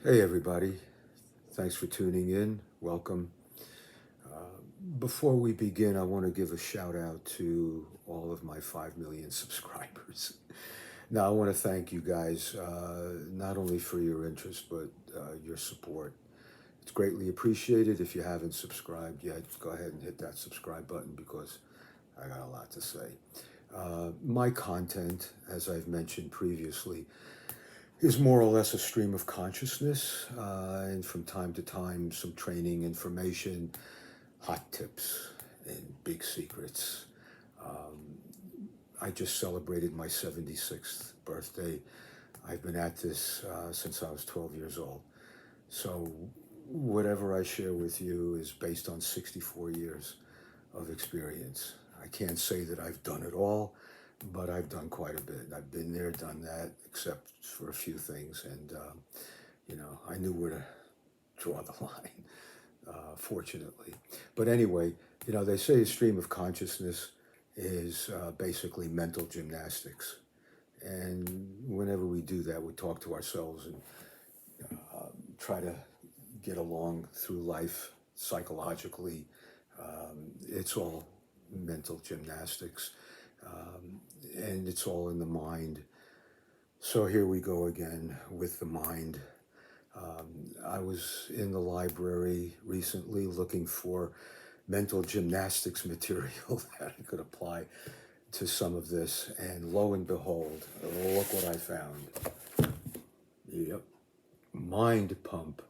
Hey, everybody. Thanks for tuning in. Welcome. Before we begin, I want to give a shout out to all of my 5 million subscribers. Now, I want to thank you guys, not only for your interest, but your support. It's greatly appreciated. If you haven't subscribed yet, go ahead and hit that subscribe button because I got a lot to say. My content, as I've mentioned previously, is more or less a stream of consciousness, and from time to time, some training information, hot tips, and big secrets. I just celebrated my 76th birthday. I've been at this since I was 12 years old. So, whatever I share with you is based on 64 years of experience. I can't say that I've done it all, but I've done quite a bit. I've been there, done that, except for a few things, and I knew where to draw the line, fortunately. But anyway, they say a stream of consciousness is basically mental gymnastics, and whenever we do that, we talk to ourselves and try to get along through life psychologically. It's all mental gymnastics, and it's all in the mind. So here we go again with the mind. I was in the library recently looking for mental gymnastics material that I could apply to some of this, and lo and behold, look what I found. Yep, Mind Pump,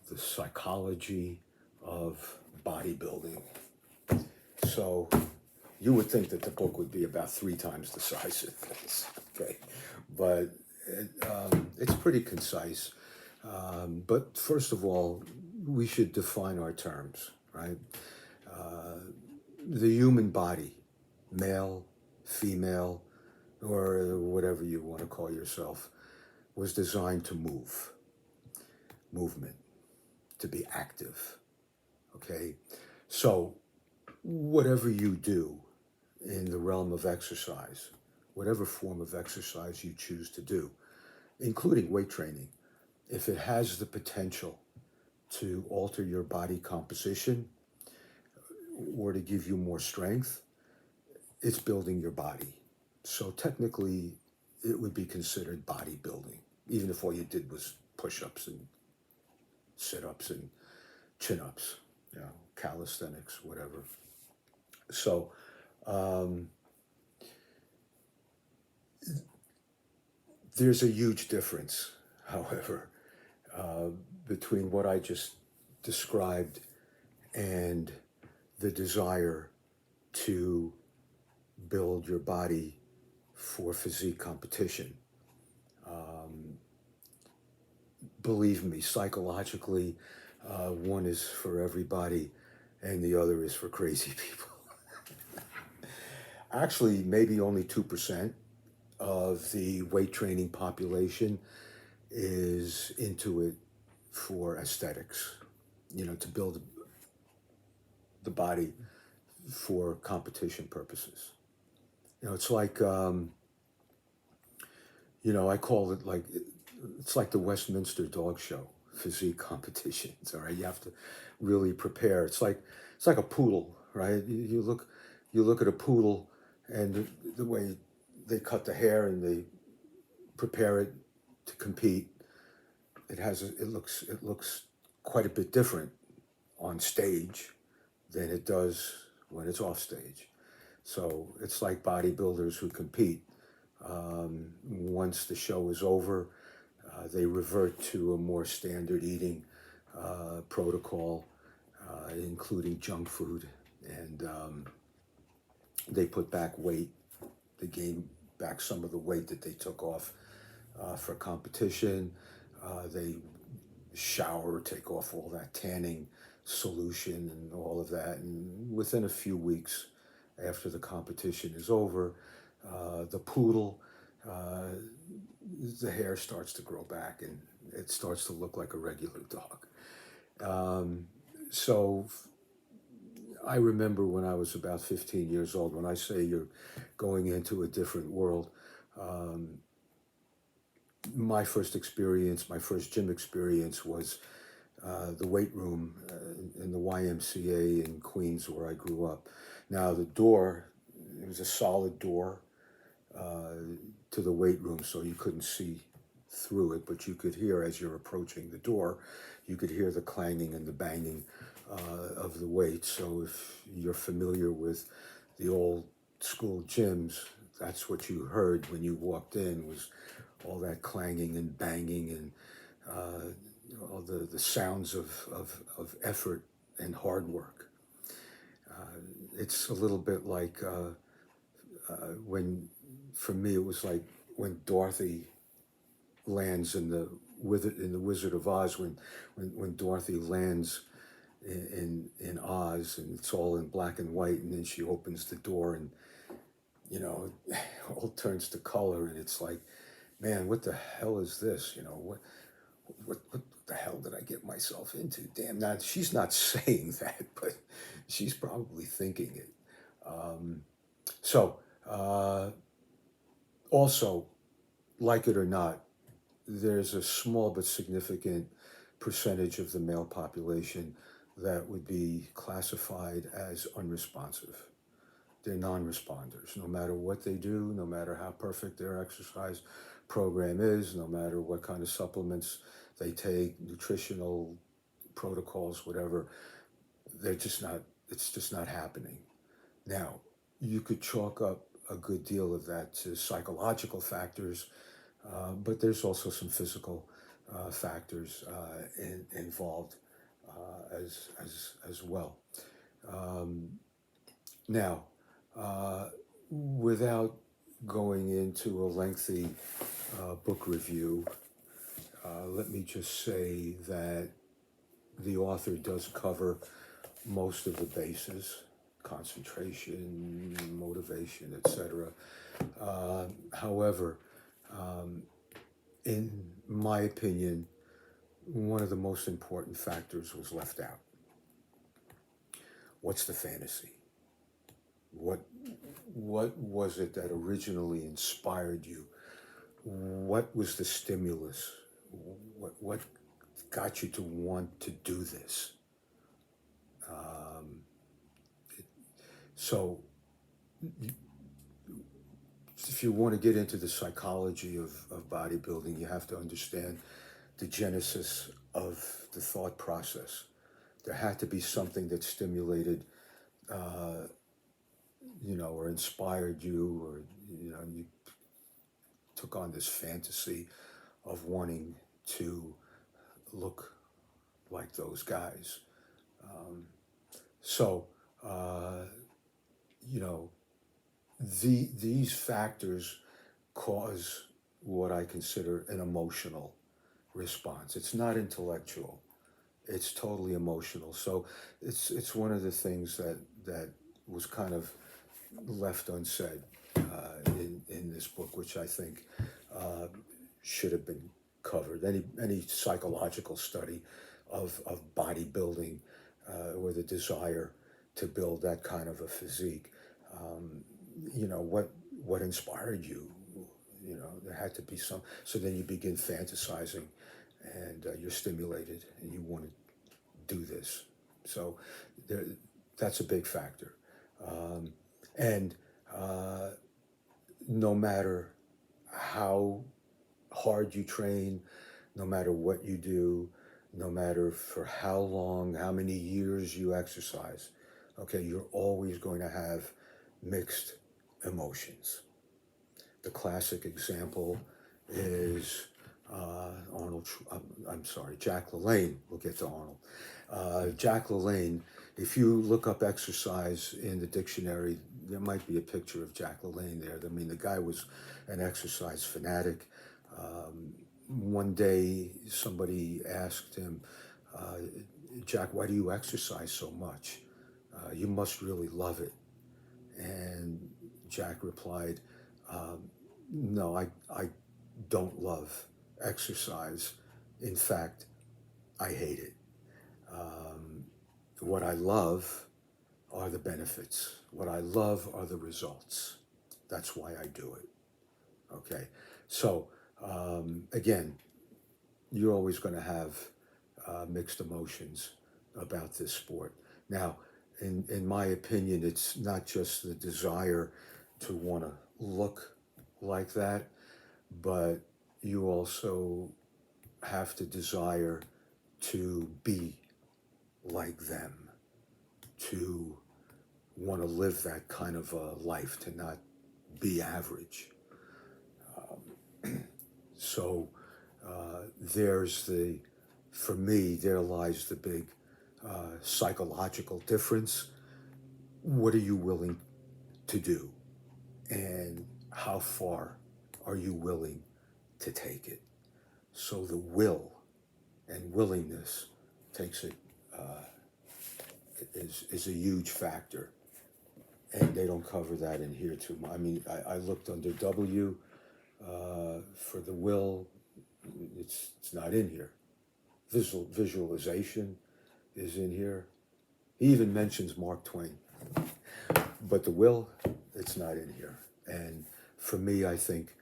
the psychology of bodybuilding. So you would think that the book would be about 3 times the size of this, okay? But it's pretty concise. But first of all, we should define our terms, right? The human body, male, female, or whatever you want to call yourself, was designed to move, movement, to be active, okay? So whatever you do in the realm of exercise, whatever form of exercise you choose to do, including weight training, if it has the potential to alter your body composition or to give you more strength, it's building your body. So technically, it would be considered bodybuilding, even if all you did was push-ups and sit-ups and chin-ups, calisthenics, whatever. So there's a huge difference, however, between what I just described and the desire to build your body for physique competition. Believe me, psychologically, one is for everybody and the other is for crazy people. Actually, maybe only 2% of the weight training population is into it for aesthetics, to build the body for competition purposes. It's like, I call it like, it's like the Westminster Dog Show, physique competitions, all right? You have to really prepare. It's like a poodle, right? You look at a poodle and the way they cut the hair and they prepare it to compete, it looks quite a bit different on stage than it does when it's off stage. So it's like bodybuilders who compete. Once the show is over, they revert to a more standard eating protocol, including junk food, and they put back weight. They gain back some of the weight that they took off for competition. They shower, take off all that tanning solution and all of that. And within a few weeks after the competition is over, the poodle, the hair starts to grow back and it starts to look like a regular dog. So I remember when I was about 15 years old, when I say you're going into a different world, my first experience, my first gym experience was the weight room in the YMCA in Queens where I grew up. Now the door, it was a solid door to the weight room, so you couldn't see through it, but you could hear as you're approaching the door, you could hear the clanging and the banging of the weights. So if you're familiar with the old school gyms, that's what you heard when you walked in, was all that clanging and banging and all the sounds of effort and hard work. It's a little bit like when, for me, it was like when Dorothy lands in the Wizard of Oz, when Dorothy lands in Oz, and it's all in black and white, and then she opens the door, and it all turns to color, and it's like, man, what the hell is this? What the hell did I get myself into? Damn, now she's not saying that, but she's probably thinking it. So, also, like it or not, there's a small but significant percentage of the male population that would be classified as unresponsive. They're non-responders. No matter what they do, no matter how perfect their exercise program is, no matter what kind of supplements they take, nutritional protocols, whatever, it's just not happening. Now, you could chalk up a good deal of that to psychological factors, but there's also some physical factors involved as well. Now, without going into a lengthy book review, let me just say that the author does cover most of the bases: concentration, motivation, etc. However, in my opinion, one of the most important factors was left out. What's the fantasy? What was it that originally inspired you? What was the stimulus? What got you to want to do this? So, if you want to get into the psychology of bodybuilding, you have to understand the genesis of the thought process. There had to be something that stimulated, or inspired you, or, you took on this fantasy of wanting to look like those guys. So, these factors cause what I consider an emotional response. It's not intellectual. It's totally emotional. So it's one of the things that was kind of left unsaid in this book, which I think should have been covered. Any psychological study of bodybuilding or the desire to build that kind of a physique, what inspired you? There had to be some. So then you begin fantasizing, and you're stimulated, and you want to do this. So that's a big factor. And no matter how hard you train, no matter what you do, no matter for how long, how many years you exercise, okay, you're always going to have mixed emotions. The classic example is Jack LaLanne. We'll get to Arnold. Jack LaLanne, if you look up exercise in the dictionary, there might be a picture of Jack LaLanne there. I mean, the guy was an exercise fanatic. One day, somebody asked him, Jack, why do you exercise so much? You must really love it. And Jack replied, no, I don't love exercise. In fact, I hate it. What I love are the benefits. What I love are the results. That's why I do it. Okay, so Again, you're always going to have mixed emotions about this sport. Now, in my opinion, it's not just the desire to want to look like that, but you also have to desire to be like them, to want to live that kind of a life, to not be average. So there's the, for me, there lies the big psychological difference. What are you willing to do? And how far are you willing to take it? So the will and willingness takes it, is a huge factor. And they don't cover that in here too much. I mean, I looked under W for the will. It's not in here. Visualization is in here. He even mentions Mark Twain. But the will, it's not in here. And for me, I think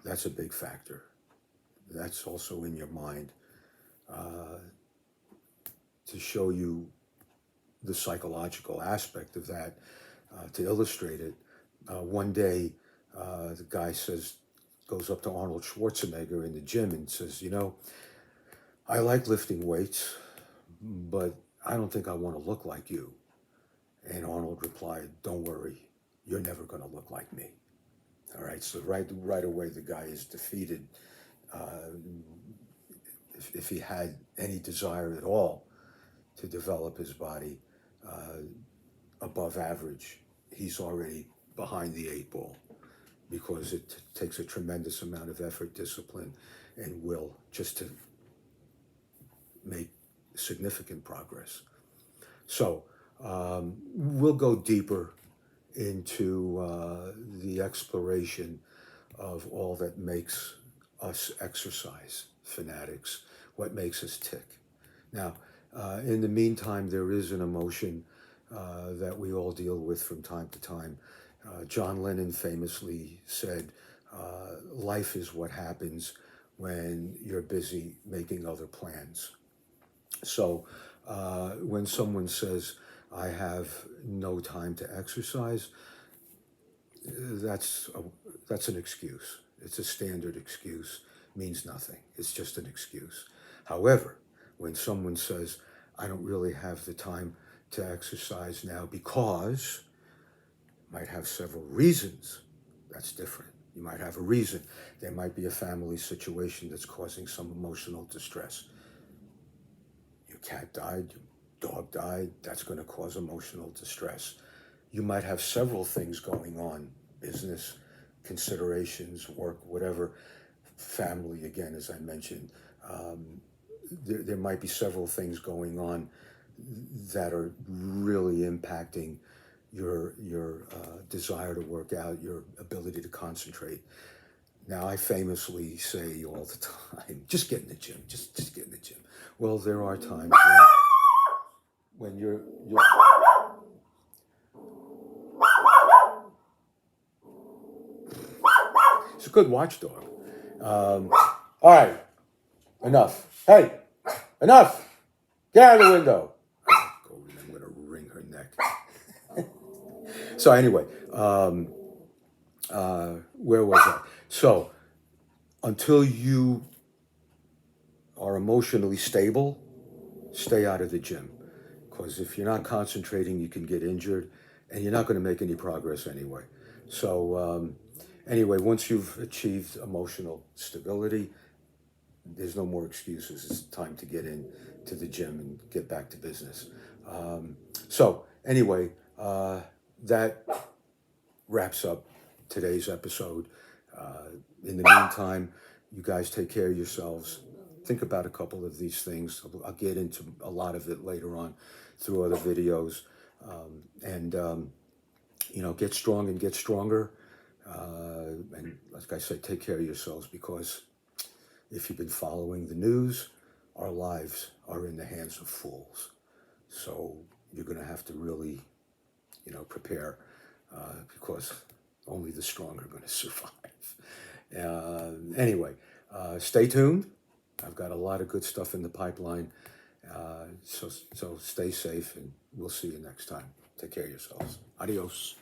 that's a big factor. That's also in your mind to show you the psychological aspect of that, to illustrate it. One day, the guy goes up to Arnold Schwarzenegger in the gym and says, you know, I like lifting weights, but I don't think I want to look like you. And Arnold replied, don't worry, you're never going to look like me. All right, so right away the guy is defeated. If he had any desire at all to develop his body above average, he's already behind the eight ball, because it takes a tremendous amount of effort, discipline, and will just to make significant progress. So we'll go deeper into the exploration of all that makes us exercise fanatics, what makes us tick. Now, in the meantime, there is an emotion that we all deal with from time to time. John Lennon famously said, life is what happens when you're busy making other plans. So when someone says, I have no time to exercise, that's an excuse. It's a standard excuse, means nothing. It's just an excuse. However, when someone says, I don't really have the time to exercise now because, might have several reasons, that's different. You might have a reason. There might be a family situation that's causing some emotional distress. Your cat died, your dog died, that's going to cause emotional distress. You might have several things going on, business, considerations, work, whatever, family, again, as I mentioned. There might be several things going on that are really impacting your desire to work out, your ability to concentrate. Now, I famously say all the time, just get in the gym, just get in the gym. Well, there are times when you're it's a good watchdog. All right, enough. Hey, enough. Get out of the window. I'm going to wring her neck. So anyway, where was I? So until you are emotionally stable, stay out of the gym. Because if you're not concentrating, you can get injured, and you're not going to make any progress anyway. So anyway, once you've achieved emotional stability, there's no more excuses. It's time to get into the gym and get back to business. So anyway, that wraps up today's episode. In the meantime, you guys take care of yourselves. Think about a couple of these things. I'll get into a lot of it later on through other videos. Get strong and get stronger. And like I said, take care of yourselves, because if you've been following the news, our lives are in the hands of fools. So you're going to have to really, prepare, because only the strong are going to survive. Anyway, Stay tuned. I've got a lot of good stuff in the pipeline. So stay safe, and we'll see you next time. Take care of yourselves. Adios.